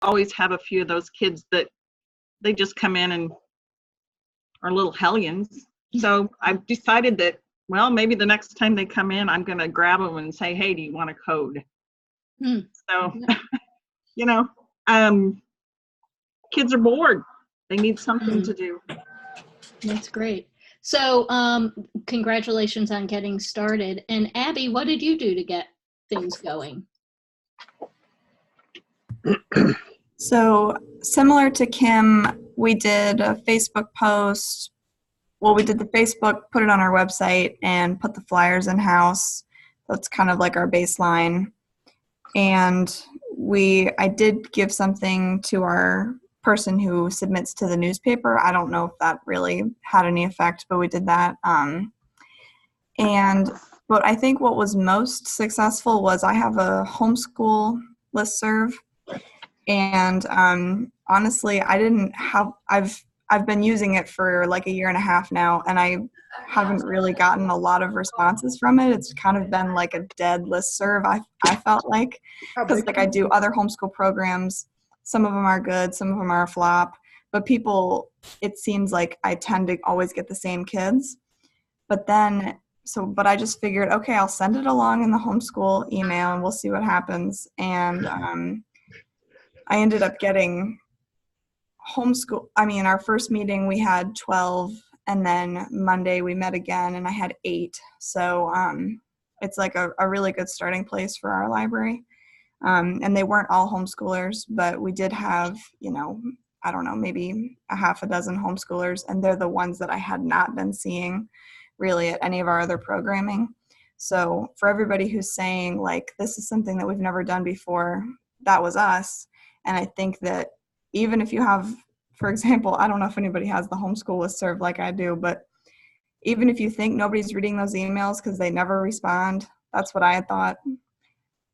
always have a few of those kids that they just come in and are little hellions. So I've decided that, well, maybe the next time they come in, I'm going to grab them and say, hey, do you want to code? So, you know, kids are bored. They need something to do. That's great. So congratulations on getting started. And Abby, what did you do to get things going? So similar to Kim, we did a Facebook post. Well, we did the Facebook, put it on our website, and put the flyers in-house. That's kind of like our baseline. And I did give something to our person who submits to the newspaper. I don't know if that really had any effect, but we did that. But I think what was most successful was I have a homeschool listserv. And honestly, I've been using it for like a year and a half now, and I haven't really gotten a lot of responses from it. It's kind of been like a dead listserv, I felt like, because like I do other homeschool programs. Some of them are good, some of them are a flop, but people, it seems like I tend to always get the same kids. But I just figured, okay, I'll send it along in the homeschool email and we'll see what happens. And I ended up getting our first meeting we had 12, and then Monday we met again and I had 8. So it's like a really good starting place for our library. And they weren't all homeschoolers, but we did have, I don't know, maybe a half a dozen homeschoolers, and they're the ones that I had not been seeing really at any of our other programming. So for everybody who's saying like, this is something that we've never done before, that was us. And I think that even if you have, for example, I don't know if anybody has the homeschool listserv like I do, but even if you think nobody's reading those emails because they never respond, that's what I had thought.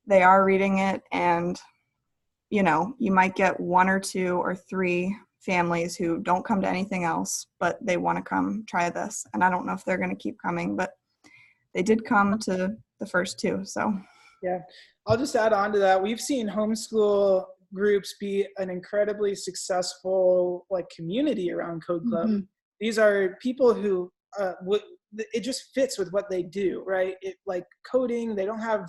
They are reading it, and, you might get 1 or 2 or 3 families who don't come to anything else, but they want to come try this. And I don't know if they're going to keep coming, but they did come to the first 2, so. Yeah, I'll just add on to that. We've seen homeschool groups be an incredibly successful community around Code Club. Mm-hmm. These are people who it just fits with what they do, right? It like coding, they don't have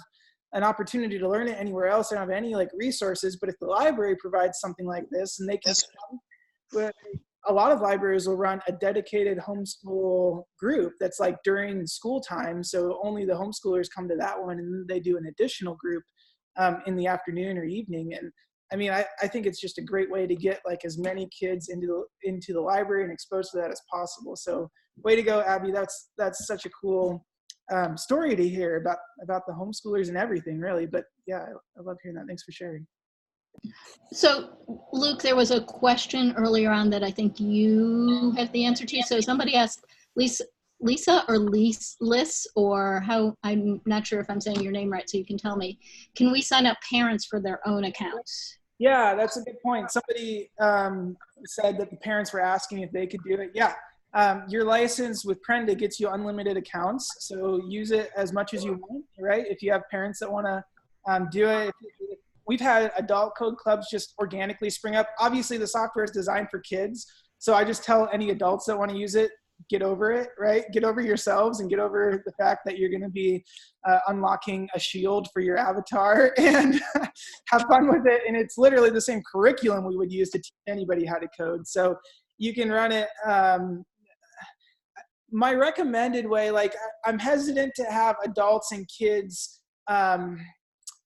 an opportunity to learn it anywhere else. They don't have any resources, but if the library provides something like this, and they can, a lot of libraries will run a dedicated homeschool group that's like during school time. So only the homeschoolers come to that one, and then they do an additional group in the afternoon or evening. And I mean, I think it's just a great way to get as many kids into the library and exposed to that as possible. So way to go, Abby. That's such a cool story to hear about the homeschoolers and everything, really. But yeah, I love hearing that. Thanks for sharing. So Luke, there was a question earlier on that I think you have the answer to. So somebody asked, Lisa or Liz, or how, I'm not sure if I'm saying your name right, so you can tell me. Can we sign up parents for their own accounts? Yeah, that's a good point. Somebody said that the parents were asking if they could do it. Yeah, your license with Prenda gets you unlimited accounts, so use it as much as you want, right? If you have parents that want to do it. We've had adult code clubs just organically spring up. Obviously, the software is designed for kids, so I just tell any adults that want to use it, get over it, right? Get over yourselves and get over the fact that you're going to be unlocking a shield for your avatar and have fun with it. And it's literally the same curriculum we would use to teach anybody how to code. So you can run it. My recommended way, I'm hesitant to have adults and kids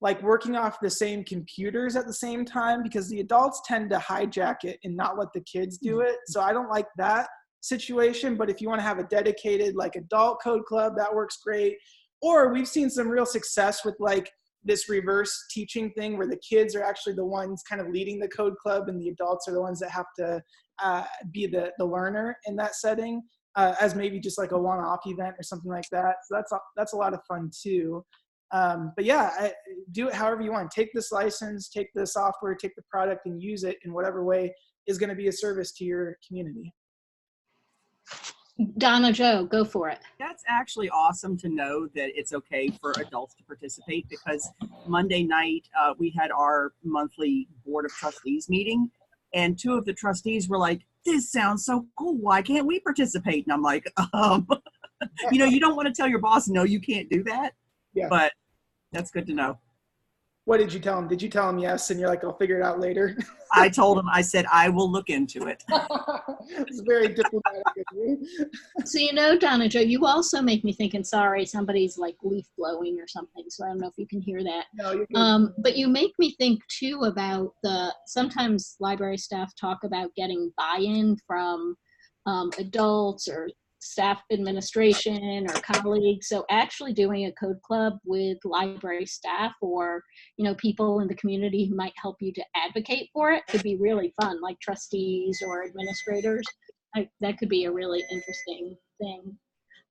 working off the same computers at the same time, because the adults tend to hijack it and not let the kids do it. So I don't like that situation. But if you want to have a dedicated adult code club, that works great. Or we've seen some real success with this reverse teaching thing where the kids are actually the ones kind of leading the code club and the adults are the ones that have to be the learner in that setting, as maybe just a one-off event or something like that. So that's a lot of fun too. But yeah, do it however you want. Take this license, take the software, take the product, and use it in whatever way is going to be a service to your community. Donna Jo, go for it. That's actually awesome to know that it's okay for adults to participate, because Monday night we had our monthly Board of Trustees meeting, and two of the trustees were like, "This sounds so cool. Why can't we participate?" And I'm like, you don't want to tell your boss, no, you can't do that. Yeah. But that's good to know. What did you tell him? Did you tell him yes and you're like, I'll figure it out later? I told him, I said, I will look into it. It's very diplomatic of you. So, Donna Jo, you also make me think, and sorry, somebody's like leaf blowing or something, so I don't know if you can hear that. No, you're good. But you make me think too about sometimes library staff talk about getting buy-in from adults or staff administration or colleagues. So actually doing a code club with library staff or, people in the community who might help you to advocate for it could be really fun, like trustees or administrators. That could be a really interesting thing.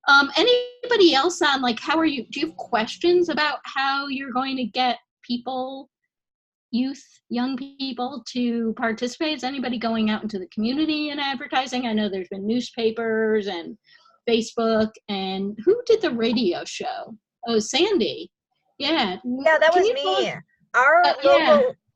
Anybody else on, like, do you have questions about how you're going to get young people to participate? Is anybody going out into the community and advertising? I know there's been newspapers and Facebook, and who did the radio show? Oh, Sandy. Yeah. Yeah, that was me.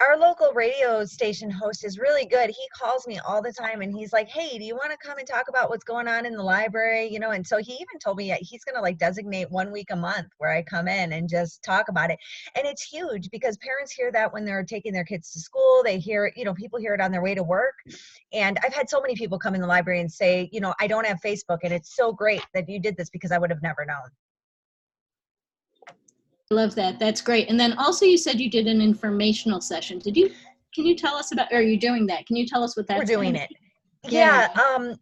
Our local radio station host is really good. He calls me all the time and he's like, "Hey, do you want to come and talk about what's going on in the library?" And so he even told me he's going to designate 1 week a month where I come in and just talk about it. And it's huge because parents hear that when they're taking their kids to school. They hear, people hear it on their way to work. And I've had so many people come in the library and say, "I don't have Facebook, and it's so great that you did this because I would have never known." Love that. That's great. And then also you said you did an informational session. Can you tell us about, are you doing that? Can you tell us what that's? We're doing it. Yeah.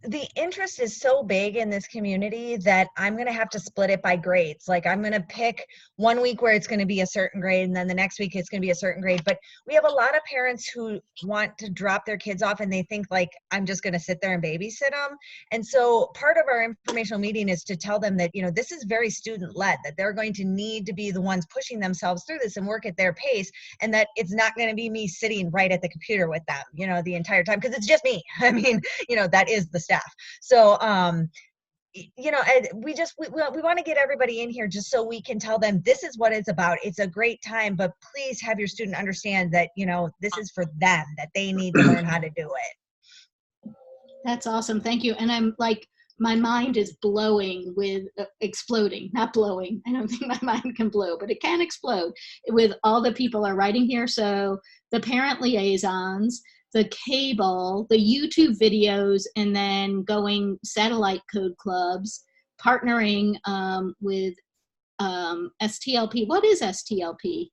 The interest is so big in this community that I'm going to have to split it by grades. Like, I'm going to pick 1 week where it's going to be a certain grade, and then the next week it's going to be a certain grade. But we have a lot of parents who want to drop their kids off and they think I'm just going to sit there and babysit them. And so part of our informational meeting is to tell them that, this is very student led, that they're going to need to be the ones pushing themselves through this and work at their pace. And that it's not going to be me sitting right at the computer with them, the entire time, because it's just me. I mean, that is the staff. So, we want to get everybody in here just so we can tell them this is what it's about. It's a great time, but please have your student understand that, this is for them, that they need to learn how to do it. That's awesome. Thank you. And I'm my mind is blowing with exploding, not blowing. I don't think my mind can blow, but it can explode with all the people are writing here. So the parent liaisons, the cable, the YouTube videos, and then going satellite code clubs, partnering with STLP. What is STLP?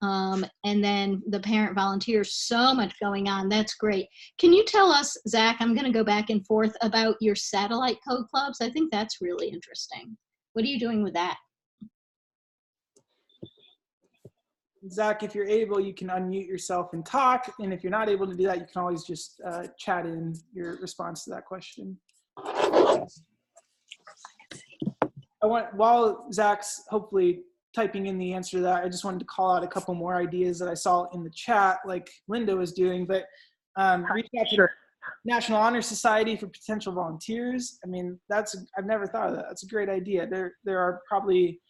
And then the parent volunteers, so much going on. That's great. Can you tell us, Zach, I'm going to go back and forth about your satellite code clubs. I think that's really interesting. What are you doing with that? Zach, if you're able, you can unmute yourself and talk. And if you're not able to do that, you can always just chat in your response to that question. While Zach's hopefully typing in the answer to that, I just wanted to call out a couple more ideas that I saw in the chat, like Linda was doing, but reach out to the National Honor Society for potential volunteers. I mean, I've never thought of that. That's a great idea. There are probably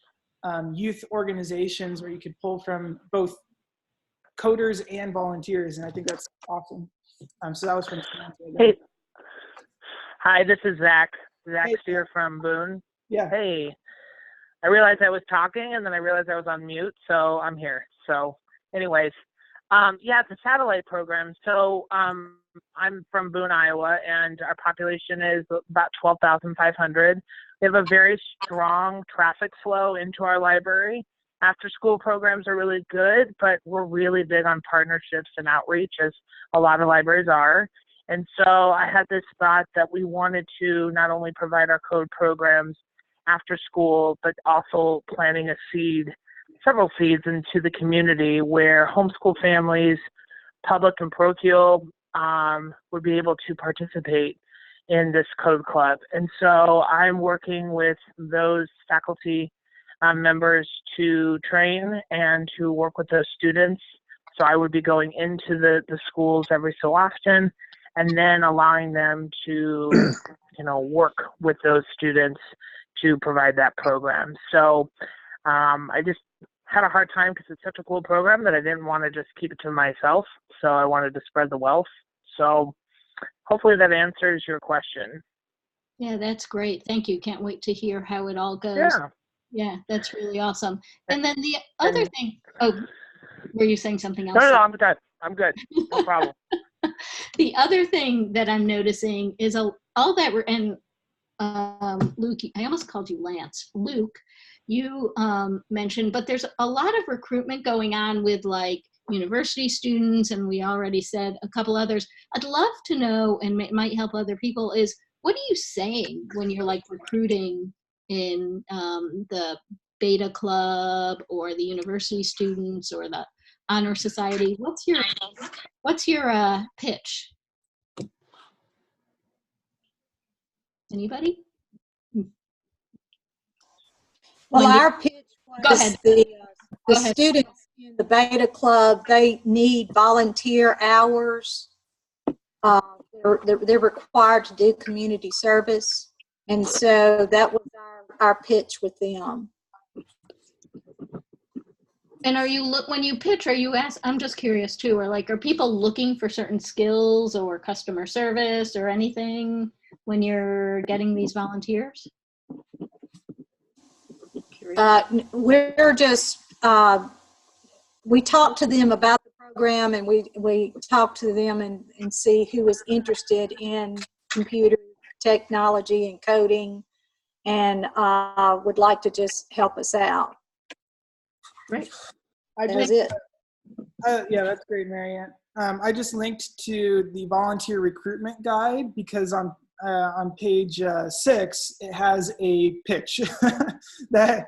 youth organizations where you could pull from both coders and volunteers, and I think that's awesome. So that was from Samantha. Hey, hi, this is Zach. Zach Hey. Steer from Boone. Yeah. Hey, I realized I was talking, and then I realized I was on mute, so I'm here. So, anyways, it's a satellite program. So I'm from Boone, Iowa, and our population is about 12,500. We have a very strong traffic flow into our library. After school programs are really good, but we're really big on partnerships and outreach, as a lot of libraries are. And so I had this thought that we wanted to not only provide our code programs after school, but also planting several seeds into the community where homeschool families, public and parochial, would be able to participate in this code club. And so I'm working with those faculty members to train and to work with those students. So I would be going into the schools every so often and then allowing them to work with those students to provide that program. So I just had a hard time because it's such a cool program that I didn't want to just keep it to myself. So I wanted to spread the wealth. So hopefully that answers your question. Yeah, that's great. Thank you. Can't wait to hear how it all goes. Yeah. Yeah, that's really awesome. And then the other thing, oh, were you saying something else? No, I'm good. I'm good. No problem. The other thing that I'm noticing is all that we're, and Luke, I almost called you Lance. Luke, you mentioned, but there's a lot of recruitment going on with like university students, and we already said a couple others. I'd love to know, and it might help other people, is what are you saying when you're like recruiting in the Beta Club or the university students or the Honor Society? What's your pitch? Anybody? Well, our pitch Go was ahead. the Go ahead. students in the Beta Club, they need volunteer hours. They're required to do community service. And so that was our pitch with them. And are you when you pitch, are you I'm just curious too, are people looking for certain skills or customer service or anything when you're getting these volunteers? We're just, we talk to them about the program, and we talk to them and see who is interested in computer technology and coding and would like to just help us out. Right. That's it. Yeah, that's great, Marianne. I just linked to the volunteer recruitment guide because on page 6 it has a pitch that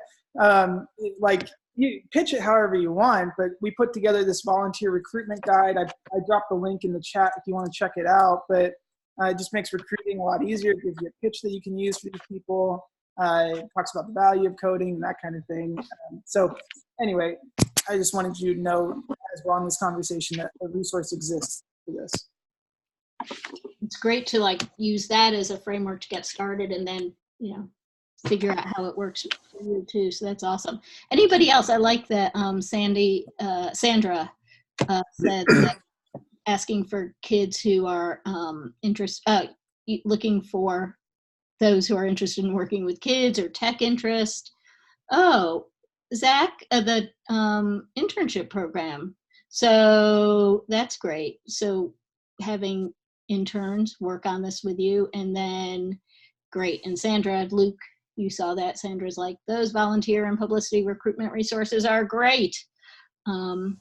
like you pitch it however you want, but we put together this volunteer recruitment guide. I dropped the link in the chat if you want to check it out, but it just makes recruiting a lot easier. It gives you a pitch that you can use for these people. It talks about the value of coding and that kind of thing. So anyway, I just wanted you to know as we're on this conversation that a resource exists for this. It's great to like use that as a framework to get started and then, figure out how it works for you too. So that's awesome. Anybody else? I like that Sandra said that asking for kids who are looking for those who are interested in working with kids or tech interest. Oh, Zach, the internship program. So that's great. So having interns work on this with you, and then great. And Sandra, Luke, you saw that. Sandra's like, those volunteer and publicity recruitment resources are great. And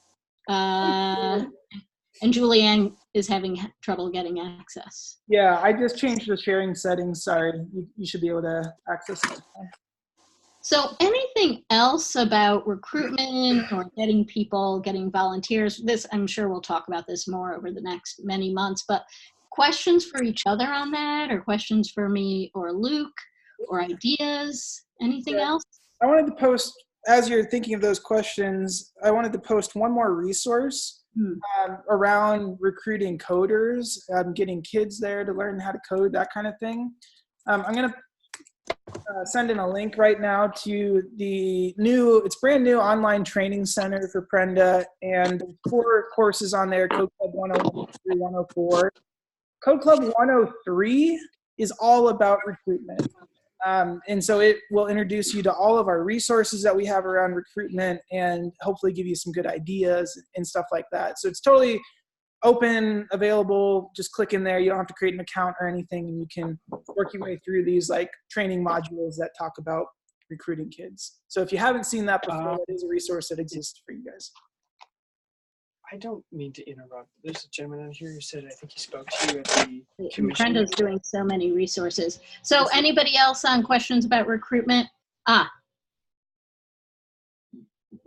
Julianne is having trouble getting access. Yeah, I just changed the sharing settings. Sorry, you should be able to access it. So anything else about recruitment or getting volunteers? This, I'm sure we'll talk about this more over the next many months, but questions for each other on that, or questions for me or Luke, or ideas, anything else? I wanted to post, as you're thinking of those questions, I wanted to post one more resource around recruiting coders, getting kids there to learn how to code, that kind of thing. I'm going to send in a link right now to the it's brand new online training center for Prenda, and 4 courses on there: Code Club 101 through 104. Code Club 103 is all about recruitment. And so it will introduce you to all of our resources that we have around recruitment and hopefully give you some good ideas and stuff like that. So it's totally open, available. Just click in there. You don't have to create an account or anything, and you can work your way through these like training modules that talk about recruiting kids. So if you haven't seen that before, that is a resource that exists for you guys. I don't mean to interrupt. There's a gentleman out here who said, I think he spoke to you at the commission. Brenda's doing so many resources. So anybody else on questions about recruitment?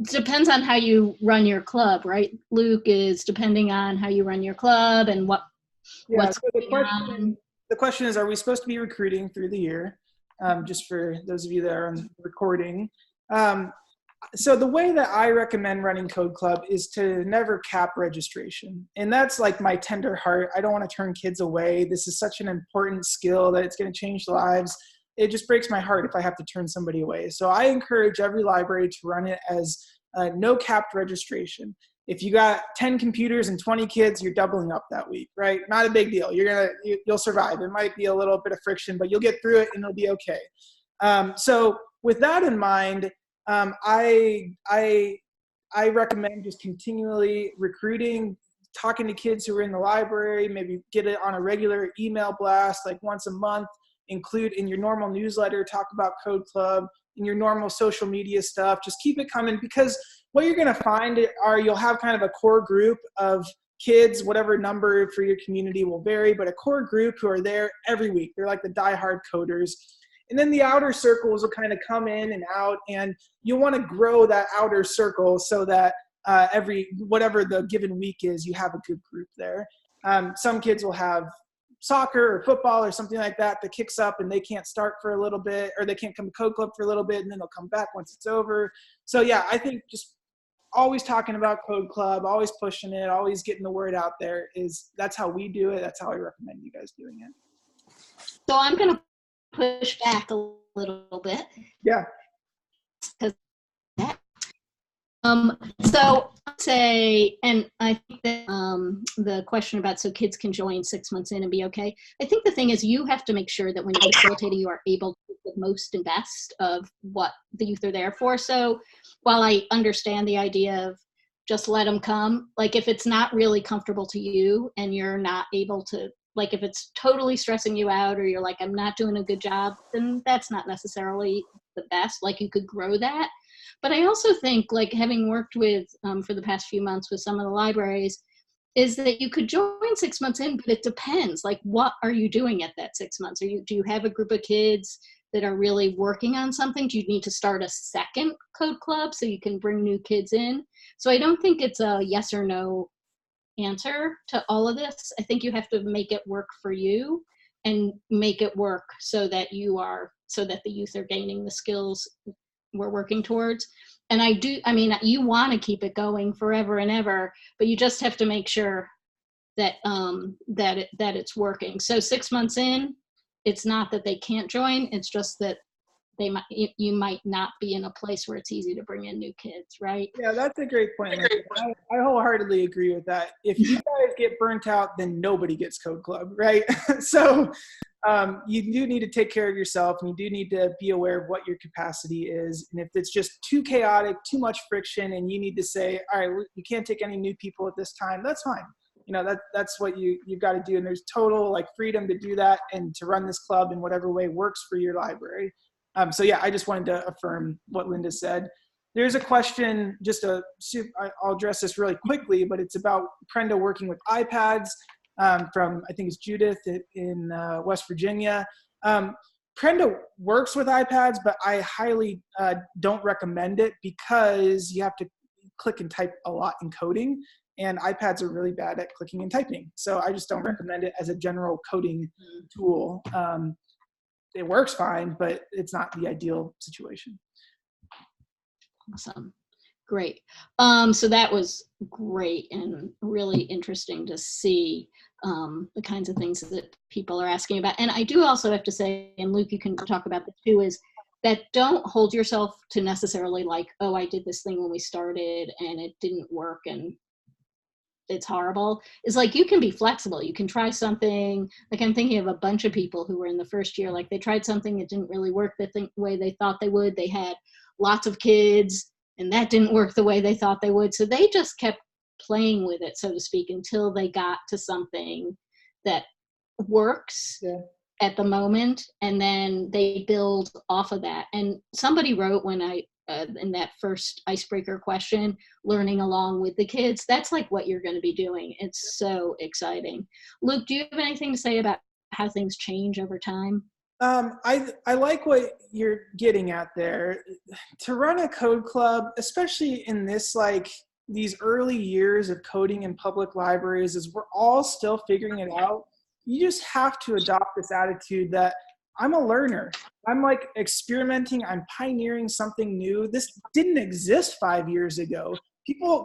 Depends on how you run your club, right? Luke, is depending on how you run your club and what's so the question is, are we supposed to be recruiting through the year? Just for those of you that are on recording. So the way that I recommend running Code Club is to never cap registration. And that's like my tender heart. I don't want to turn kids away. This is such an important skill that it's going to change lives. It just breaks my heart if I have to turn somebody away. So I encourage every library to run it as no capped registration. If you got 10 computers and 20 kids, you're doubling up that week, right? Not a big deal. You'll survive. It might be a little bit of friction, but you'll get through it and it'll be okay. So with that in mind, I recommend just continually recruiting, talking to kids who are in the library, maybe get it on a regular email blast, like once a month, include in your normal newsletter, talk about Code Club, in your normal social media stuff, just keep it coming, because what you're gonna find are you'll have kind of a core group of kids, whatever number for your community will vary, but a core group who are there every week. They're like the diehard coders. And then the outer circles will kind of come in and out, and you want to grow that outer circle so that whatever the given week is, you have a good group there. Some kids will have soccer or football or something like that kicks up and they can't start for a little bit, or they can't come to Code Club for a little bit and then they'll come back once it's over. So yeah, I think just always talking about Code Club, always pushing it, always getting the word out there that's how we do it. That's how I recommend you guys doing it. So I'm going to push back a little bit. Yeah. So say, and I think that the question about so kids can join 6 months in and be okay, I think the thing is you have to make sure that when you're facilitating, you are able to make the most and best of what the youth are there for. So while I understand the idea of just let them come, like if it's not really comfortable to you and you're not able to, like if it's totally stressing you out or you're like, I'm not doing a good job, then that's not necessarily the best. Like you could grow that. But I also think, like having worked with, for the past few months with some of the libraries, is that you could join 6 months in, but it depends. Like, what are you doing at that 6 months? Do you have a group of kids that are really working on something? Do you need to start a second Code Club so you can bring new kids in? So I don't think it's a yes or no answer to all of this. I think you have to make it work for you and make it work so that the youth are gaining the skills we're working towards. And you want to keep it going forever and ever, but you just have to make sure that that it's working. So 6 months in, it's not that they can't join, it's just that you might not be in a place where it's easy to bring in new kids, right? Yeah, that's a great point. I wholeheartedly agree with that. If you guys get burnt out, then nobody gets Code Club, right? So you do need to take care of yourself, and you do need to be aware of what your capacity is. And if it's just too chaotic, too much friction, and you need to say, all right, you can't take any new people at this time, that's fine. That's what you've got to do. And there's total like freedom to do that and to run this club in whatever way works for your library. So yeah, I just wanted to affirm what Linda said. There's a question, I'll address this really quickly, but it's about Prenda working with iPads from, I think it's Judith in West Virginia. Prenda works with iPads, but I highly don't recommend it because you have to click and type a lot in coding, and iPads are really bad at clicking and typing. So I just don't recommend it as a general coding tool. It works fine, but it's not the ideal situation. Awesome. Great. So that was great and really interesting to see the kinds of things that people are asking about. And I do also have to say, and Luke, you can talk about this too, is that don't hold yourself to necessarily like, oh, I did this thing when we started and it didn't work and it's horrible. It's like you can be flexible. You can try something. Like I'm thinking of a bunch of people who were in the first year, like they tried something that didn't really work the way they thought they would. They had lots of kids and that didn't work the way they thought they would. So they just kept playing with it, so to speak, until they got to something that works at the moment. And then they build off of that. And somebody wrote when in that first icebreaker question, learning along with the kids, that's like what you're going to be doing. It's so exciting. Luke, do you have anything to say about how things change over time? I like what you're getting at there. To run a code club, especially in these early years of coding in public libraries, as we're all still figuring it out, you just have to adopt this attitude that I'm a learner. I'm like experimenting. I'm pioneering something new. This didn't exist 5 years ago.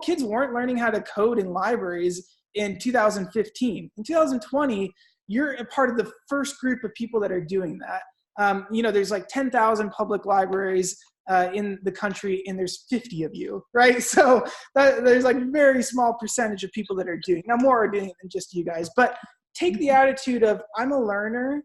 Kids weren't learning how to code in libraries in 2015. In 2020, you're a part of the first group of people that are doing that. There's like 10,000 public libraries in the country, and there's 50 of you, right? So there's like a very small percentage of people that are doing. Now more are doing it than just you guys, but take the attitude of, I'm a learner.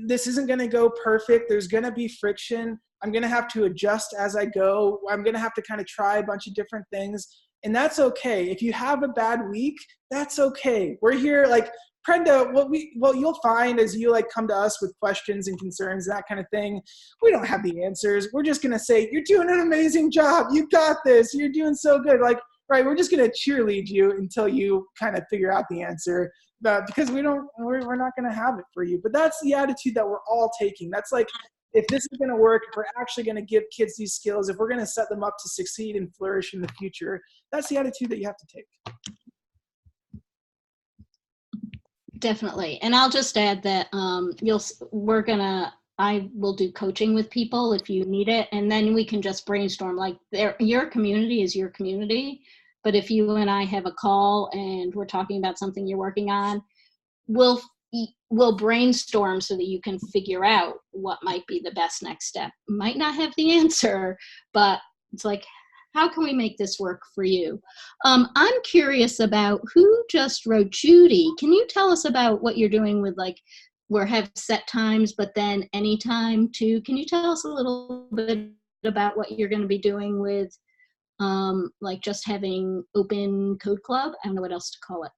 This isn't going to go perfect. There's going to be friction. I'm going to have to adjust as I go. I'm going to have to kind of try a bunch of different things. And that's okay. If you have a bad week, that's okay. We're here, like, Prenda, what you'll find as you like come to us with questions and concerns, that kind of thing, we don't have the answers. We're just going to say, you're doing an amazing job. You got this. You're doing so good. Like, right, we're just going to cheerlead you until you kind of figure out the answer. Because we're not going to have it for you. But that's the attitude that we're all taking. That's like, if this is going to work, if we're actually going to give kids these skills, if we're going to set them up to succeed and flourish in the future, that's the attitude that you have to take. Definitely. And I'll just add that I will do coaching with people if you need it. And then we can just brainstorm, like your community is your community. But if you and I have a call and we're talking about something you're working on, we'll brainstorm so that you can figure out what might be the best next step. Might not have the answer, but it's like, how can we make this work for you? I'm curious about who just wrote. Judy, can you tell us about what you're doing with, like, we have set times, but then anytime too? Can you tell us a little bit about what you're going to be doing with like just having open code club? I don't know what else to call it.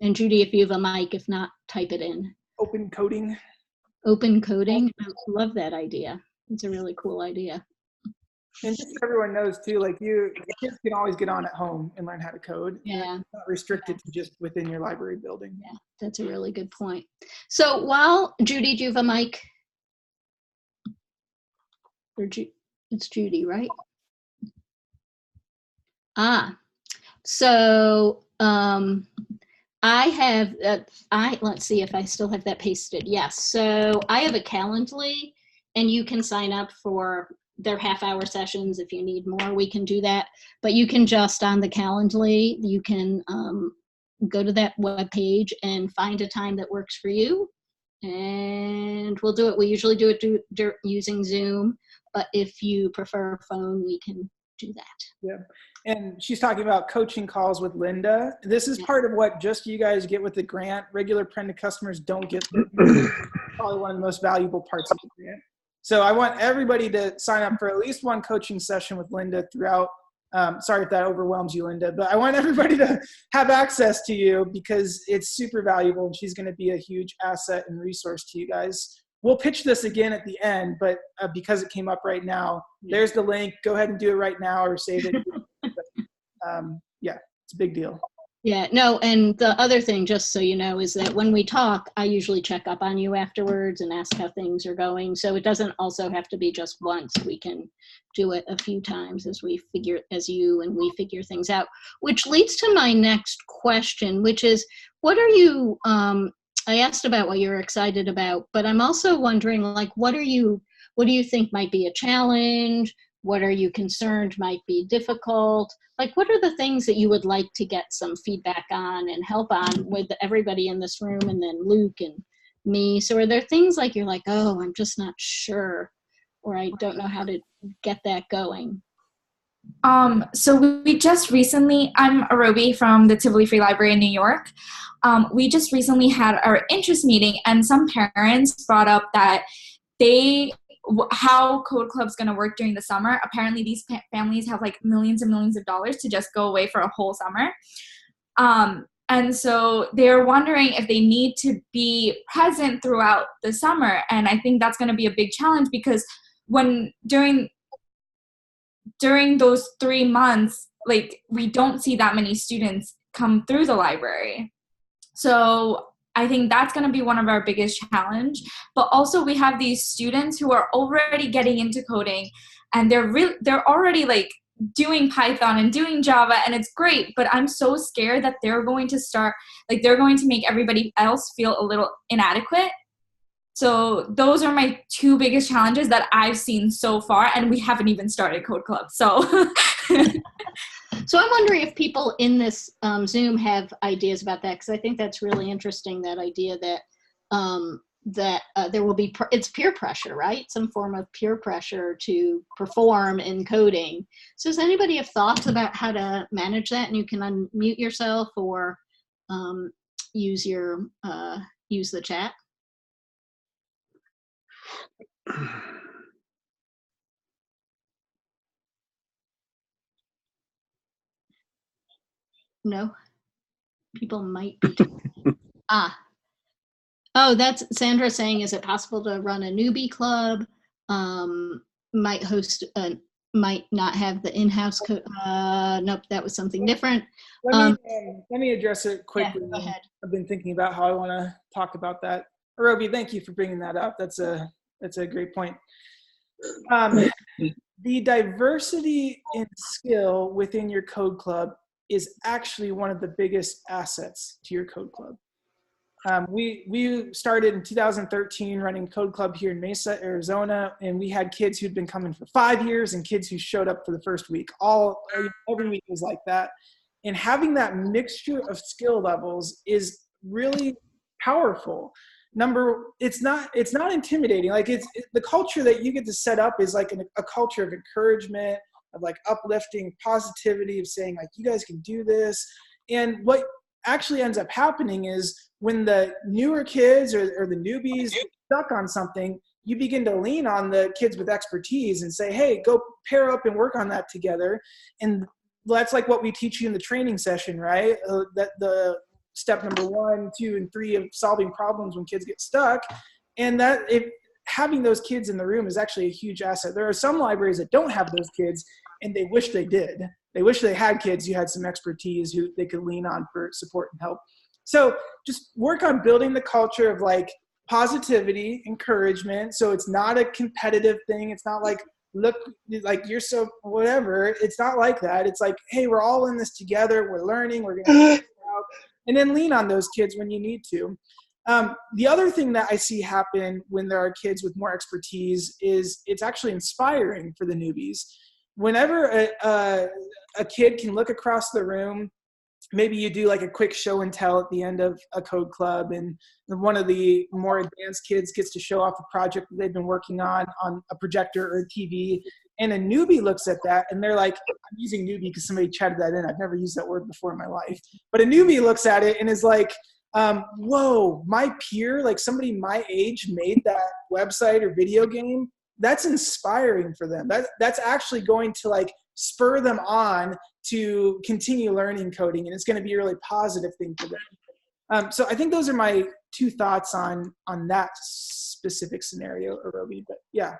And Judy, if you have a mic, if not, type it in. Open coding. Open coding. I love that idea. It's a really cool idea. And just so everyone knows too, like kids can always get on at home and learn how to code. Yeah. It's not restricted to just within your library building. Yeah, that's a really good point. So Judy, do you have a mic? Or it's Judy, right? So I have, let's see if I still have that pasted. Yes. So I have a Calendly, and you can sign up for their half-hour sessions. If you need more, we can do that. But you can just, on the Calendly, you can go to that web page and find a time that works for you. And we'll do it. We usually do it using Zoom. But if you prefer phone, we can do that. Yeah. And she's talking about coaching calls with Linda. This is part of what just you guys get with the grant. Regular Prenda customers don't get. Probably one of the most valuable parts of the grant. So I want everybody to sign up for at least one coaching session with Linda throughout. Sorry if that overwhelms you, Linda, but I want everybody to have access to you because it's super valuable, and she's going to be a huge asset and resource to you guys. We'll pitch this again at the end, but because it came up right now, there's the link. Go ahead and do it right now or save it. Yeah, it's a big deal. Yeah, no, and the other thing, just so you know, is that when we talk, I usually check up on you afterwards and ask how things are going. So it doesn't also have to be just once. We can do it a few times as we figure things out, which leads to my next question, which is, what are you, I asked about what you're excited about, but I'm also wondering, like, what do you think might be a challenge? What are you concerned might be difficult? Like, what are the things that you would like to get some feedback on and help on with everybody in this room, and then Luke and me? So are there things like you're like, oh, I'm just not sure, or I don't know how to get that going? So we just recently, I'm Arobi from the Tivoli Free Library in New York. We just recently had our interest meeting, and some parents brought up that how Code Club's going to work during the summer. Apparently these families have like millions and millions of dollars to just go away for a whole summer. And so they're wondering if they need to be present throughout the summer. And I think that's going to be a big challenge, because during those 3 months, like, we don't see that many students come through the library. So I think that's going to be one of our biggest challenge. But also we have these students who are already getting into coding, and they're already like doing Python and doing Java, and it's great. But I'm so scared that they're going to make everybody else feel a little inadequate. So those are my two biggest challenges that I've seen so far, and we haven't even started Code Club. So, so I'm wondering if people in this Zoom have ideas about that, because I think that's really interesting, that idea that there will be, it's peer pressure, right? Some form of peer pressure to perform in coding. So does anybody have thoughts about how to manage that? And you can unmute yourself or use the chat. No, people might be. Oh, that's Sandra saying, is it possible to run a newbie club? Might not have the in-house code. Nope, that was something different. Let me address it quickly. Yeah, go ahead. I've been thinking about how I want to talk about that. Roby, thank you for bringing that up. That's a great point. The diversity in skill within your code club is actually one of the biggest assets to your code club. We started in 2013 running Code Club here in Mesa, Arizona, and we had kids who'd been coming for 5 years and kids who showed up for the first week. Every week was like that. And having that mixture of skill levels is really powerful. It's not intimidating. Like the culture that you get to set up is like a culture of encouragement, of like uplifting positivity, of saying like, you guys can do this. And what actually ends up happening is when the newer kids or the newbies get stuck on something, you begin to lean on the kids with expertise and say, hey, go pair up and work on that together. And that's like what we teach you in the training session, right? That the step number 1, 2, and 3 of solving problems when kids get stuck. And having those kids in the room is actually a huge asset. There are some libraries that don't have those kids, and they wish they did. They wish they had kids who had some expertise who they could lean on for support and help. So just work on building the culture of like positivity, encouragement. So it's not a competitive thing. It's not like, look, like you're so whatever. It's not like that. It's like, hey, we're all in this together. We're learning. We're going to figure it out. And then lean on those kids when you need to. The other thing that I see happen when there are kids with more expertise is it's actually inspiring for the newbies. Whenever a kid can look across the room, maybe you do like a quick show and tell at the end of a code club, and one of the more advanced kids gets to show off a project that they've been working on a projector or a TV, and a newbie looks at that and they're like, I'm using newbie because somebody chatted that in. I've never used that word before in my life. But a newbie looks at it and is like, whoa, my peer, like somebody my age made that website or video game. That's inspiring for them. That's actually going to like spur them on to continue learning coding, and it's going to be a really positive thing for them. So I think those are my 2 thoughts on that specific scenario, Roby. But yeah.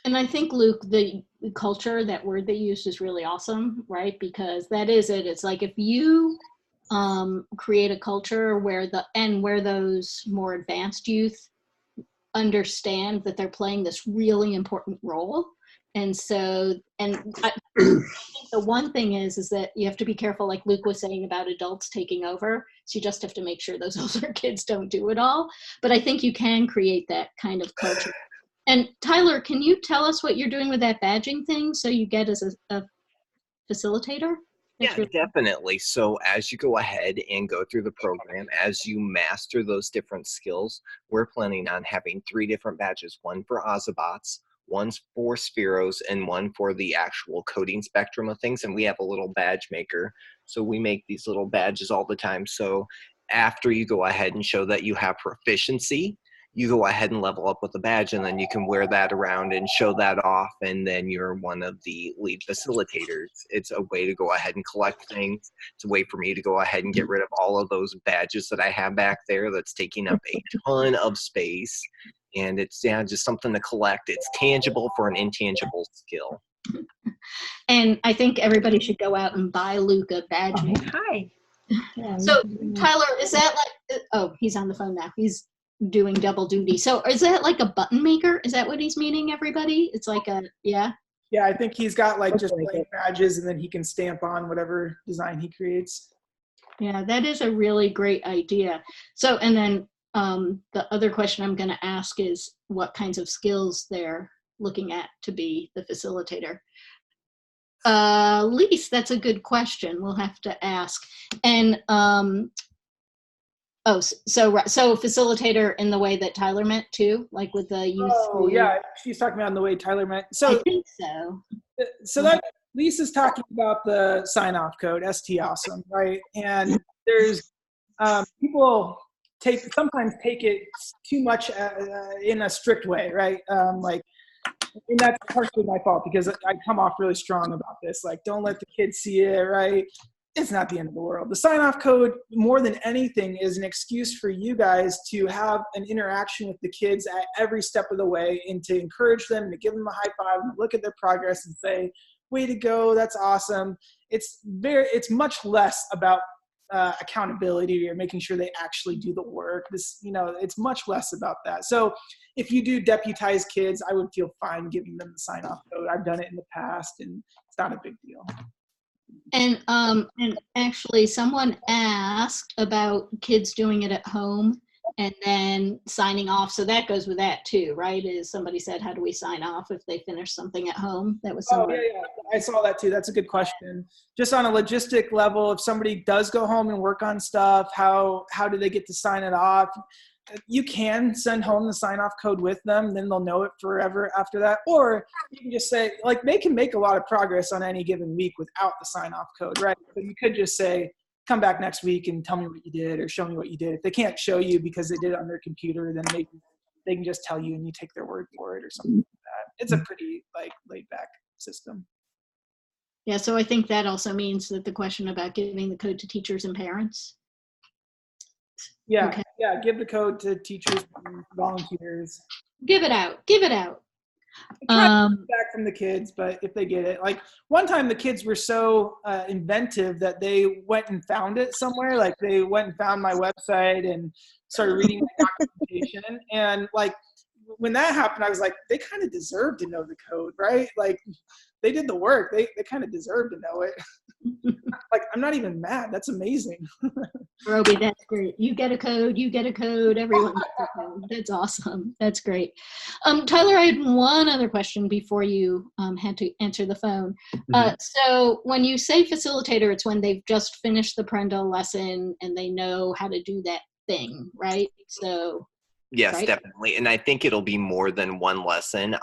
And I think, Luke, the culture, that word they used, is really awesome, right? Because that is it. It's like if you create a culture where those more advanced youth understand that they're playing this really important role. And so, I think the one thing is that you have to be careful, like Luke was saying about adults taking over. So you just have to make sure those older kids don't do it all. But I think you can create that kind of culture. And Tyler, can you tell us what you're doing with that badging thing so you get as a facilitator? Yeah, definitely. So as you go ahead and go through the program, as you master those different skills, we're planning on having 3 different badges, one for Ozabots, one's for Spheros, and one for the actual coding spectrum of things. And we have a little badge maker. So we make these little badges all the time. So after you go ahead and show that you have proficiency, you go ahead and level up with the badge, and then you can wear that around and show that off, and then you're one of the lead facilitators. It's a way to go ahead and collect things. It's a way for me to go ahead and get rid of all of those badges that I have back there that's taking up a ton of space, and it's just something to collect. It's tangible for an intangible skill. And I think everybody should go out and buy Luke a badge. Hi. So Tyler, is that like, oh, he's on the phone now. He's doing double duty. So is that like a button maker? Is that what he's meaning, everybody? It's like yeah? Yeah, I think he's got like just blank badges, and then he can stamp on whatever design he creates. Yeah, that is a really great idea. So, and then the other question I'm going to ask is what kinds of skills they're looking at to be the facilitator. Lise, that's a good question. We'll have to ask. And so facilitator in the way that Tyler meant too, like with the youth. Oh yeah, she's talking about in the way Tyler meant. So I think so. So that Lisa's talking about the sign-off code, ST Awesome, right? And there's people sometimes take it too much in a strict way, right? And that's partially my fault because I come off really strong about this. Like, don't let the kids see it, right? It's not the end of the world. The sign-off code, more than anything, is an excuse for you guys to have an interaction with the kids at every step of the way and to encourage them, to give them a high five, and look at their progress and say, way to go, that's awesome. It's much less about accountability or making sure they actually do the work. It's much less about that. So if you do deputize kids, I would feel fine giving them the sign-off code. I've done it in the past, and it's not a big deal. And actually someone asked about kids doing it at home and then signing off. So that goes with that too, right? Somebody said, how do we sign off if they finish something at home? That was yeah. I saw that too. That's a good question. Just on a logistic level, if somebody does go home and work on stuff, how do they get to sign it off? You can send home the sign-off code with them, then they'll know it forever after that. Or you can just say, like, they can make a lot of progress on any given week without the sign-off code, right? But you could just say, come back next week and tell me what you did or show me what you did. If they can't show you because they did it on their computer, then they can just tell you and you take their word for it or something like that. It's a pretty laid-back system. Yeah, so I think that also means that the question about giving the code to teachers and parents. Yeah, okay. Yeah, give the code to teachers and volunteers. Give it out. Try to get back from the kids, but if they get it. Like one time the kids were so inventive that they went and found it somewhere. Like they went and found my website and started reading my documentation. And like when that happened, I was like, they kind of deserve to know the code, right? Like they did the work. They kind of deserve to know it. Like, I'm not even mad. That's amazing. Roby, that's great. You get a code, everyone gets a code. That's awesome. That's great. Tyler, I had one other question before you had to answer the phone. So when you say facilitator, it's when they've just finished the Prendel lesson and they know how to do that thing, right? So yes, right? definitely. And I think it'll be more than one lesson.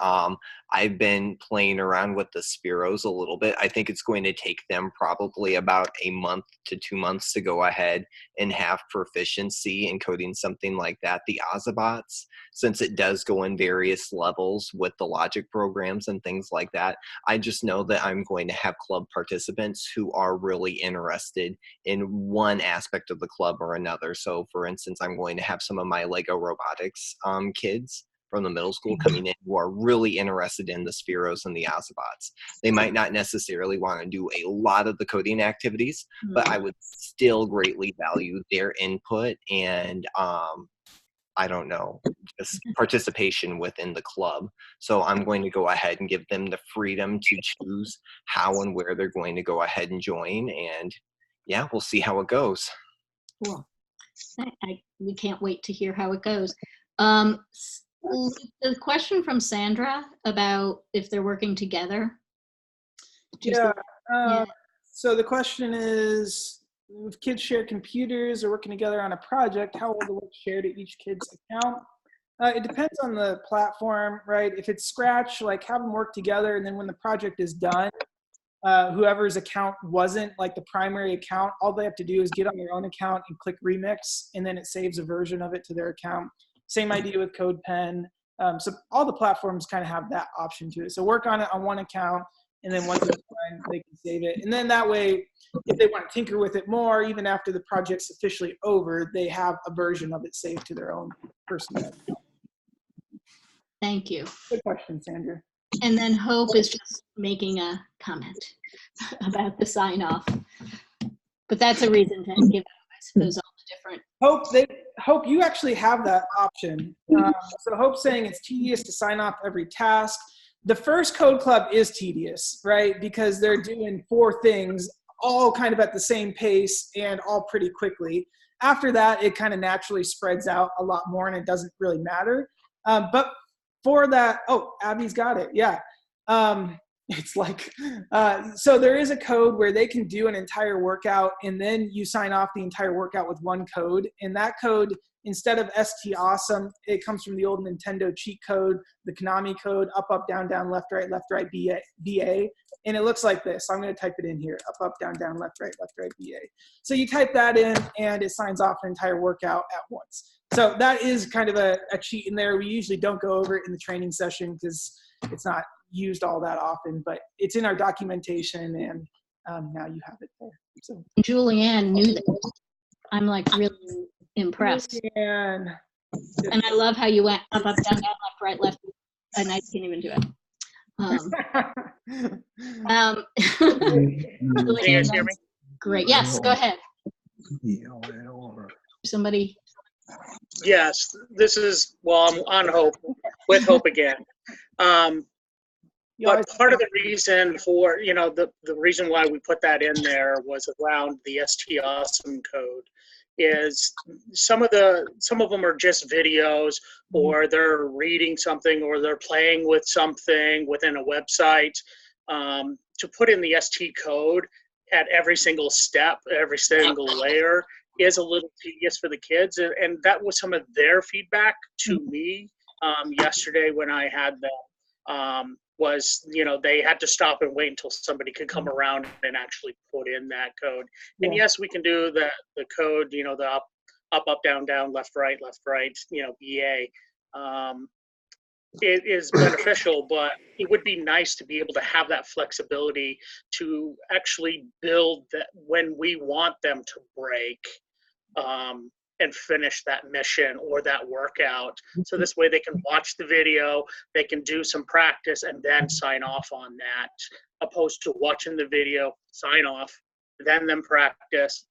I've been playing around with the Spiros a little bit. I think it's going to take them probably about a month to 2 months to go ahead and have proficiency in coding something like that. The Ozabots, since it does go in various levels with the logic programs and things like that, I just know that I'm going to have club participants who are really interested in one aspect of the club or another. So for instance, I'm going to have some of my Lego robotics kids from the middle school coming in who are really interested in the Spiros and the Ozabots. They might not necessarily want to do a lot of the coding activities, but I would still greatly value their input and I don't know, just participation within the club. So I'm going to go ahead and give them the freedom to choose how and where they're going to go ahead and join. And yeah, we'll see how it goes. Cool. We can't wait to hear how it goes. The question from Sandra about if they're working together. So the question is, if kids share computers or working together on a project, how will the work shared at each kid's account? It depends on the platform, right? If it's Scratch, like have them work together, and then when the project is done, whoever's account wasn't like the primary account, all they have to do is get on their own account and click remix, and then it saves a version of it to their account. Same idea with CodePen. So all the platforms kind of have that option to it. So work on it on one account, and then once it's done, they can save it. And then that way, if they want to tinker with it more, even after the project's officially over, they have a version of it saved to their own personal account. Thank you. Good question, Sandra. And then Hope is just making a comment about the sign off. But that's a reason to give, I suppose, all the different. Hope you actually have that option. So Hope's saying it's tedious to sign off every task. The first code club is tedious, right? Because they're doing 4 things all kind of at the same pace and all pretty quickly. after that, it kind of naturally spreads out a lot more and it doesn't really matter. But for that, oh, Abby's got it. Yeah. It's like, so there is a code where they can do an entire workout and then you sign off the entire workout with one code. And that code, instead of ST Awesome, it comes from the old Nintendo cheat code, the Konami code, up, up, down, down, left, right, BA. And it looks like this. So I'm going to type it in here, up, down, left, right, BA. So you type that in and it signs off an entire workout at once. So that is kind of a cheat in there. We usually don't go over it in the training session because it's not used all that often, but it's in our documentation and now you have it there. So Julianne knew that. I'm like really impressed. And I love how you went up, down, down, left, right, left, and I can't even do it. Can you guys hear me? Great. Yes, go ahead. Somebody. Yes, this is, well, I'm on Hope, with Hope again. But part of the reason for, the reason why we put that in there was around the ST Awesome code is some of them are just videos, or they're reading something, or they're playing with something within a website. To put in the ST code at every single step, every single layer is a little tedious for the kids. And that was some of their feedback to me yesterday when I had them. Was, they had to stop and wait until somebody could come around and actually put in that code. And yes, we can do the code, the up, down, left, right, BA. It is beneficial, but it would be nice to be able to have that flexibility to actually build that when we want them to break and finish that mission or that workout. So this way they can watch the video, they can do some practice and then sign off on that, opposed to watching the video, sign off, then practice,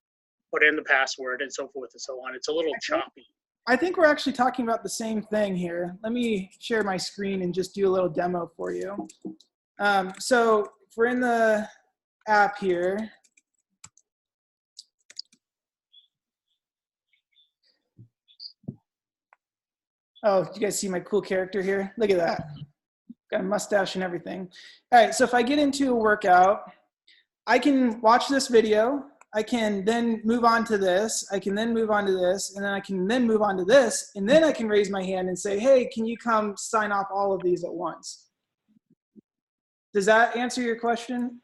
put in the password and so forth and so on. It's a little choppy. I think we're actually talking about the same thing here. Let me share my screen and just do a little demo for you. So if we're in the app here, oh, did you guys see my cool character here? Look at that. Got a mustache and everything. All right, so if I get into a workout, I can watch this video. I can then move on to this. I can then move on to this. And then I can then move on to this. And then I can raise my hand and say, hey, can you come sign off all of these at once? Does that answer your question?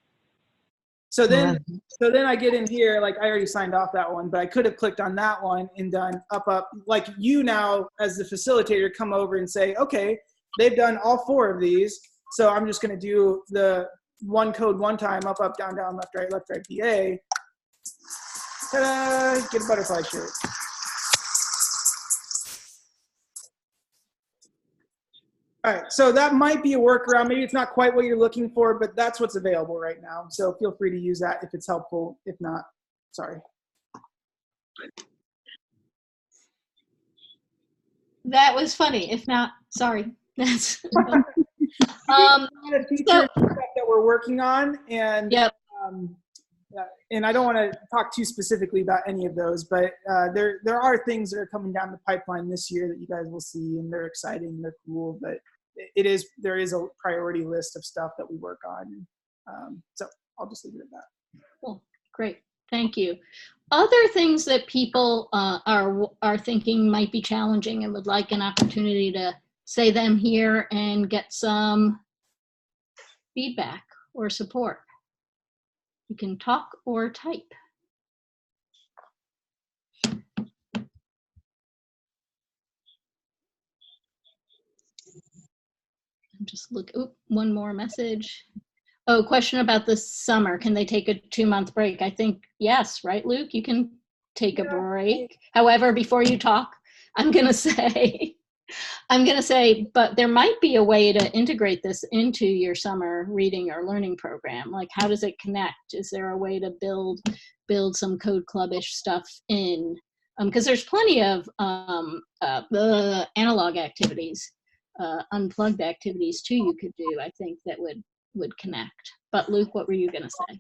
So then I get in here, like I already signed off that one, but I could have clicked on that one and done up, like you now as the facilitator come over and say, okay, they've done all 4 of these. So I'm just going to do the one code one time, up, down, left, right, BA. Ta-da, get a butterfly shirt. All right, so that might be a workaround. Maybe it's not quite what you're looking for, but that's what's available right now. So feel free to use that if it's helpful. If not, sorry. That was funny. If not, sorry. That's feature that we're working on, and yep. And I don't want to talk too specifically about any of those, but there are things that are coming down the pipeline this year that you guys will see, and they're exciting, they're cool, but there is a priority list of stuff that we work on. So I'll just leave it at that. Cool. Great. Thank you. Other things that people are thinking might be challenging and would like an opportunity to say them here and get some feedback or support. You can talk or type. Just look, one more message. Oh, question about the summer. Can they take a 2-month break? I think yes, right, Luke? You can take a break. However, before you talk, I'm gonna say, but there might be a way to integrate this into your summer reading or learning program. Like, how does it connect? Is there a way to build some code clubbish stuff in? Because there's plenty of analog activities, unplugged activities too you could do, I think, that would connect. But Luke, what were you gonna say?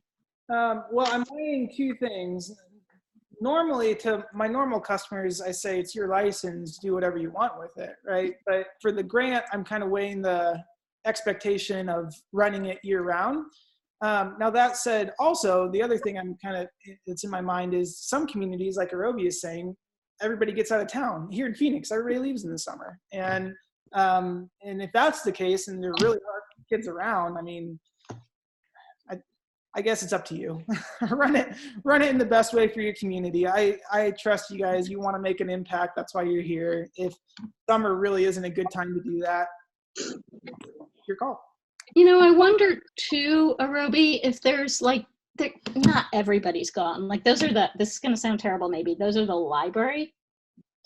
Well, I'm weighing 2 things. normally to my normal customers, I say it's your license, do whatever you want with it, right? But for the grant, I'm kind of weighing the expectation of running it year round. Now that said, also the other thing it's in my mind is some communities, like Arobi is saying, everybody gets out of town. Here in Phoenix, everybody leaves in the summer. And if that's the case and there really are kids around, I mean, I guess it's up to you. run it in the best way for your community. I trust you guys. You want to make an impact. That's why you're here. If summer really isn't a good time to do that, your call. You know, I wonder too, Arobi, if there's like, not everybody's gone. Like this is going to sound terrible maybe, those are the library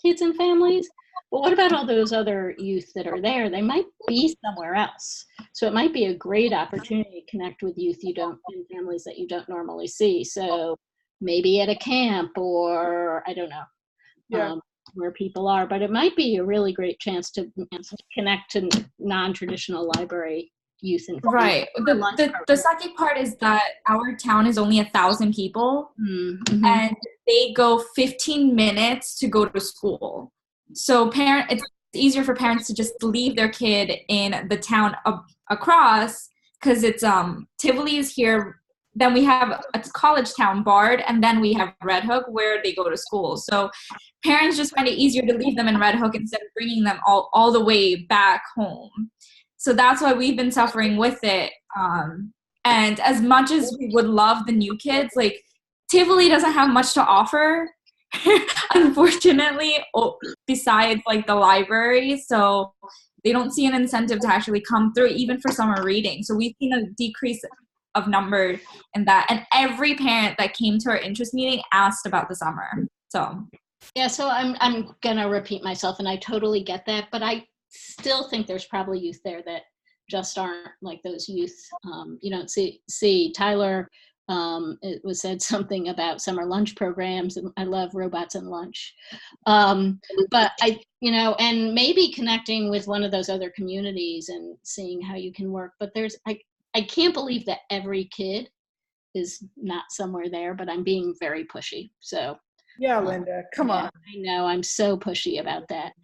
kids and families. But what about all those other youth that are there? They might be somewhere else. So it might be a great opportunity to connect with youth and families that you don't normally see. So maybe at a camp or I don't know where people are, but it might be a really great chance to connect to non-traditional library youth and right. The second part is that our town is only 1,000 people, and they go 15 minutes to go to school. So it's easier for parents to just leave their kid in the town across, because it's Tivoli is here. Then we have a college town, Bard, and then we have Red Hook where they go to school. So parents just find it easier to leave them in Red Hook instead of bringing them all the way back home. So that's why we've been suffering with it. And as much as we would love the new kids, like Tivoli doesn't have much to offer, unfortunately, besides like the library. So they don't see an incentive to actually come through even for summer reading. So we've seen a decrease of number in that. And every parent that came to our interest meeting asked about the summer. So yeah, so I'm gonna repeat myself, and I totally get that, but I still think there's probably youth there that just aren't like those youth. You don't see Tyler. It was said something about summer lunch programs, and I love robots and lunch. But and maybe connecting with one of those other communities and seeing how you can work. But I can't believe that every kid is not somewhere there, but I'm being very pushy. So yeah, Linda, come on. I know I'm so pushy about that.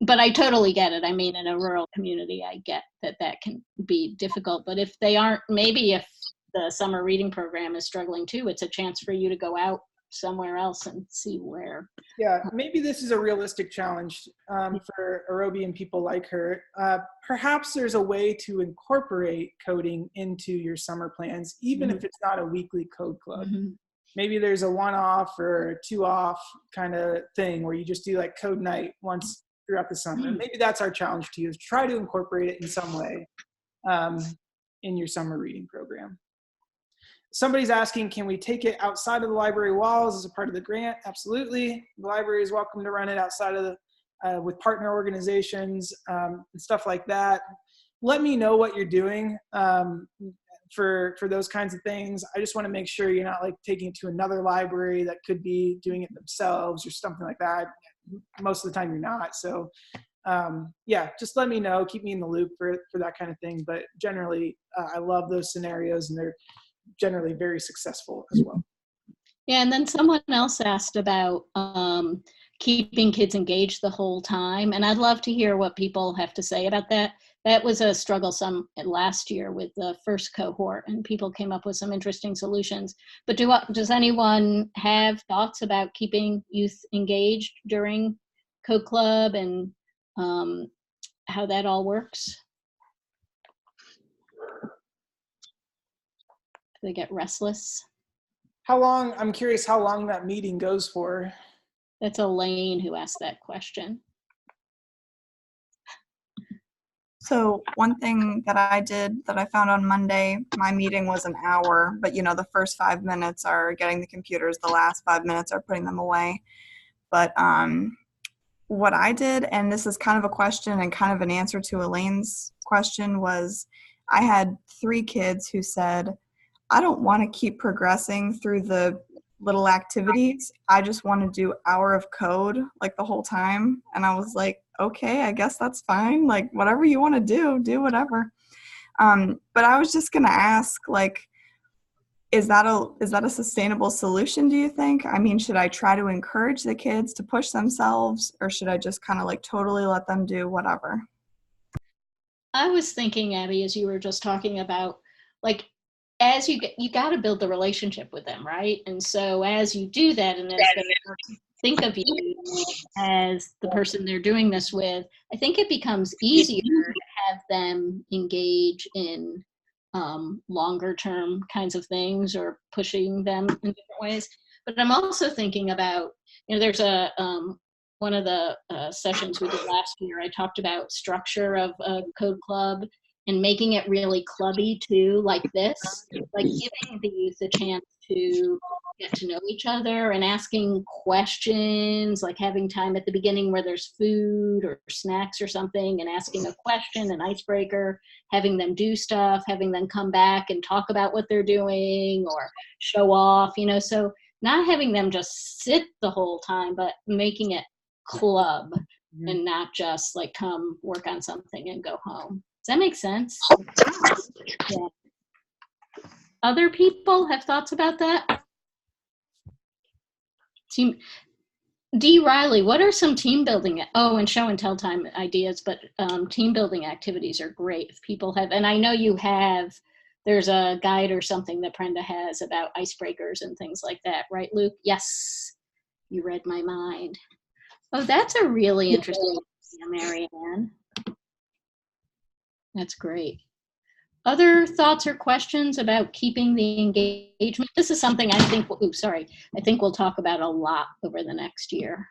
But I totally get it. I mean, in a rural community, I get that can be difficult. But if they aren't, maybe if the summer reading program is struggling too, it's a chance for you to go out somewhere else and see where. Yeah, maybe this is a realistic challenge for Arobi and people like her. Perhaps there's a way to incorporate coding into your summer plans, even if it's not a weekly code club. Maybe there's a one-off or a two-off kind of thing where you just do like code night once throughout the summer. Maybe that's our challenge to you, is try to incorporate it in some way in your summer reading program. Somebody's asking, can we take it outside of the library walls as a part of the grant? Absolutely. The library is welcome to run it outside of with partner organizations and stuff like that. Let me know what you're doing for those kinds of things. I just want to make sure you're not like taking it to another library that could be doing it themselves or something like that. Most of the time you're not. So yeah, just let me know, keep me in the loop for that kind of thing. But generally, I love those scenarios, and they're generally very successful as well. Yeah, and then someone else asked about keeping kids engaged the whole time, and I'd love to hear what people have to say about that. That was a struggle last year with the first cohort, and people came up with some interesting solutions. But does anyone have thoughts about keeping youth engaged during Code Club and how that all works? They get restless. I'm curious how long that meeting goes for. That's Elaine who asked that question. So one thing that I did that I found on Monday, my meeting was an hour, but the first 5 minutes are getting the computers, the last 5 minutes are putting them away. But what I did, and this is kind of a question and kind of an answer to Elaine's question, was I had 3 kids who said, I don't want to keep progressing through the little activities. I just want to do hour of code like the whole time. And I was like, okay, I guess that's fine. Like whatever you want to do whatever. But I was just going to ask, like, is that a sustainable solution, do you think? I mean, should I try to encourage the kids to push themselves, or should I just kind of like totally let them do whatever? I was thinking, Abby, as you were just talking about, like, as you got to build the relationship with them, right? And so as you do that, and as they think of you as the person they're doing this with, I think it becomes easier to have them engage in longer term kinds of things or pushing them in different ways. But I'm also thinking about, there's a one of the sessions we did last year, I talked about structure of a code club and making it really clubby too, like this, like giving the youth a chance to get to know each other and asking questions, like having time at the beginning where there's food or snacks or something and asking a question, an icebreaker, having them do stuff, having them come back and talk about what they're doing or show off, so not having them just sit the whole time, but making it club and not just like come work on something and go home. Does that make sense? Yeah. Other people have thoughts about that? D. Riley, what are some team building? And show and tell time ideas, but team building activities are great if people have. And I know you have. There's a guide or something that Brenda has about icebreakers and things like that, right, Luke? Yes, you read my mind. Oh, that's a really interesting idea, Marianne. That's great. Other thoughts or questions about keeping the engagement? This is something I think we'll talk about a lot over the next year.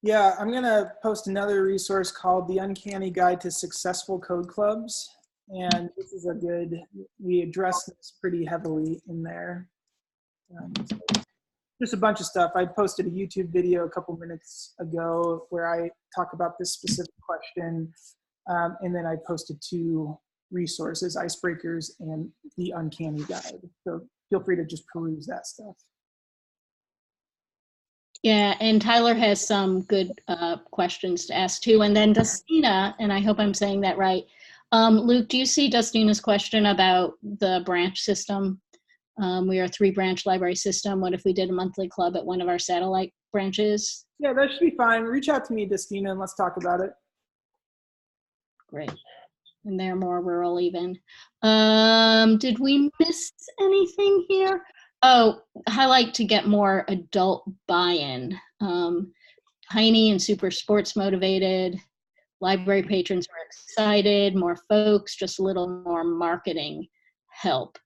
Yeah, I'm going to post another resource called The Uncanny Guide to Successful Code Clubs. And this is we address this pretty heavily in there. Just a bunch of stuff. I posted a YouTube video a couple minutes ago where I talk about this specific question. And then I posted 2 resources, Icebreakers and The Uncanny Guide. So feel free to just peruse that stuff. Yeah, and Tyler has some good questions to ask too. And then Dustina, and I hope I'm saying that right. Luke, do you see Dustina's question about the branch system? We are a 3-branch library system. What if we did a monthly club at one of our satellite branches? Yeah, that should be fine. Reach out to me, Dustina, and let's talk about it. Great. And they're more rural even. Did we miss anything here? Oh, highlight to get more adult buy-in. Tiny and super sports motivated. Library patrons were excited. More folks, just a little more marketing help.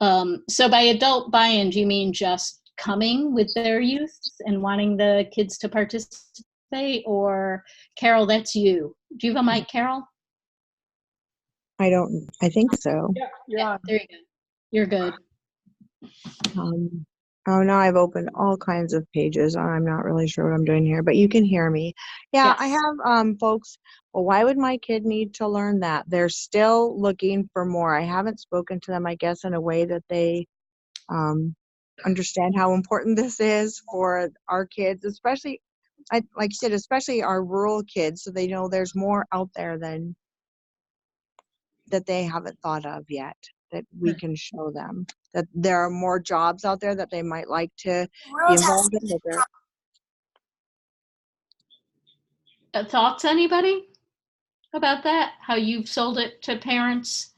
So by adult buy-in, do you mean just coming with their youth and wanting the kids to participate? Or Carol, that's you. Do you have a mic, Carol? I think so. Yeah. There you go. You're good. Now I've opened all kinds of pages. I'm not really sure what I'm doing here, but you can hear me. Yeah, Yes. I have folks, well, why would my kid need to learn that? They're still looking for more. I haven't spoken to them, I guess, in a way that they understand how important this is for our kids, especially, like you said, especially our rural kids, so they know there's more out there than that they haven't thought of yet, that we can show them, that there are more jobs out there that they might like to be involved in. Thoughts, anybody, about that? How you've sold it to parents?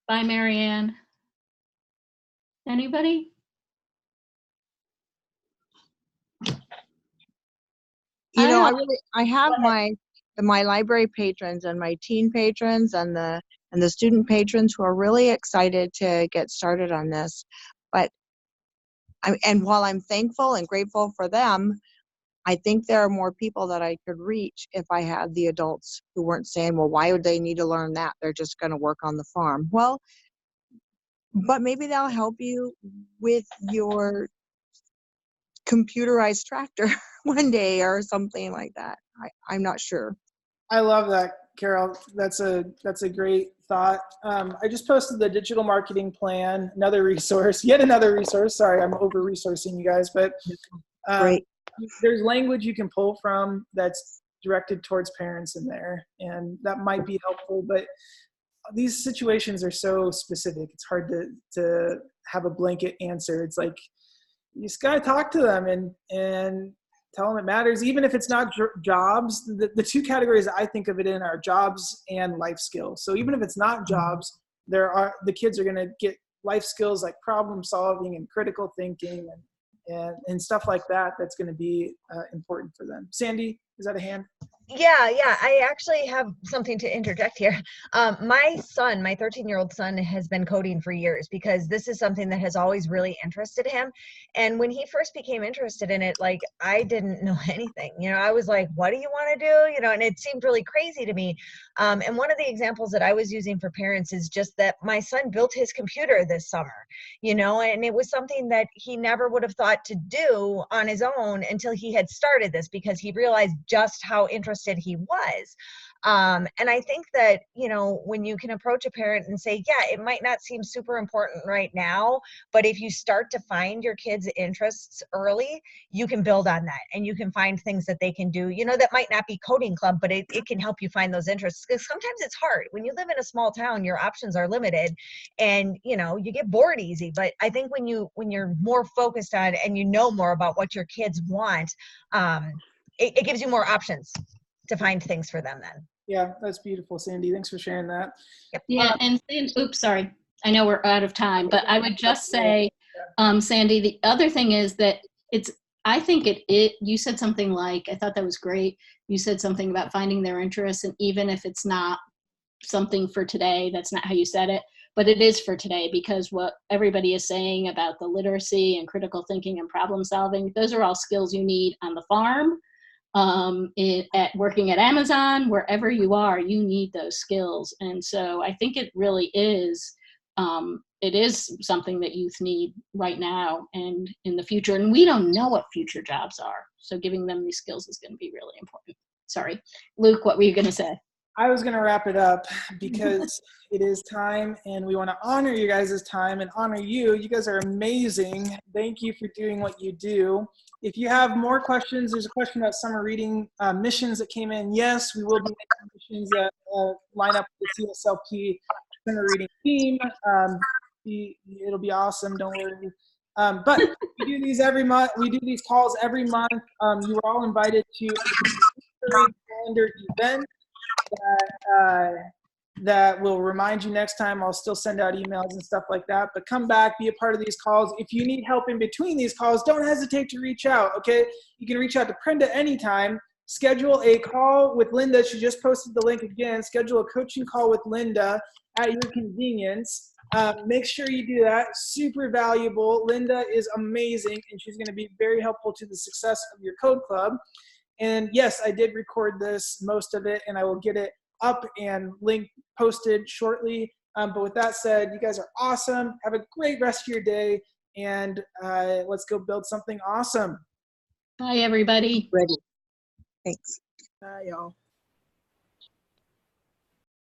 Bye, Marianne. Anybody? I have my library patrons and my teen patrons and the student patrons who are really excited to get started on this. But and while I'm thankful and grateful for them, I think there are more people that I could reach if I had the adults who weren't saying, well, why would they need to learn that? They're just going to work on the farm. Well, but maybe they'll help you with your computerized tractor one day or something like that. I'm not sure. I love that, Carol. That's a great thought. I just posted the digital marketing plan, another resource, yet another resource. Sorry, I'm over-resourcing you guys, but Great. There's language you can pull from that's directed towards parents in there, and that might be helpful. But these situations are so specific. It's hard to have a blanket answer. It's like, you just got to talk to them and tell them it matters, even if it's not jobs. The two categories I think of it in are jobs and life skills. So even if it's not jobs, the kids are going to get life skills like problem solving and critical thinking and stuff like that. That's going to be important for them. Sandy, is that a hand? Yeah, I actually have something to interject here. My son, my 13-year-old son, has been coding for years because this is something that has always really interested him. And when he first became interested in it, like, I didn't know anything. I was like, what do you want to do? And it seemed really crazy to me. And one of the examples that I was using for parents is just that my son built his computer this summer, and it was something that he never would have thought to do on his own until he had started this, because he realized just how interested he was. And I think that, when you can approach a parent and say, yeah, it might not seem super important right now, but if you start to find your kids' interests early, you can build on that and you can find things that they can do, that might not be coding club, but it can help you find those interests. Because sometimes it's hard. When you live in a small town, your options are limited and, you get bored easy. But I think when you're more focused on and more about what your kids want, it gives you more options to find things for them then. Yeah, that's beautiful, Sandy. Thanks for sharing that. Yep. Yeah, and oops, sorry. I know we're out of time, but I would just say, Sandy, the other thing is that I think you said something like, I thought that was great. You said something about finding their interests, and even if it's not something for today, that's not how you said it, but it is for today, because what everybody is saying about the literacy and critical thinking and problem solving, those are all skills you need on the farm, at working at Amazon, wherever you are, you need those skills. And so I think it really is, it is something that youth need right now and in the future. And we don't know what future jobs are. So giving them these skills is going to be really important. Sorry. Luke, what were you going to say? I was going to wrap it up because it is time and we want to honor you guys' time and honor you. You guys are amazing. Thank you for doing what you do. If you have more questions, there's a question about summer reading missions that came in. Yes, we will be making missions that line up with the CSLP summer reading team. It'll be awesome. Don't worry. But we do these every month. We do these calls every month. You are all invited to a calendar event that will remind you next time. I'll still send out emails and stuff like that, but come back, be a part of these calls. If you need help in between these calls, don't hesitate to reach out, okay? You can reach out to Prenda anytime. Schedule a call with Linda. She just posted the link again. Schedule a coaching call with Linda at your convenience. Make sure you do that. Super valuable. Linda is amazing, and she's going to be very helpful to the success of your code club. And yes, I did record this, most of it, and I will get it up and posted shortly. But with that said, you guys are awesome. Have a great rest of your day, and let's go build something awesome. Bye, everybody. Ready. Thanks. Bye, y'all.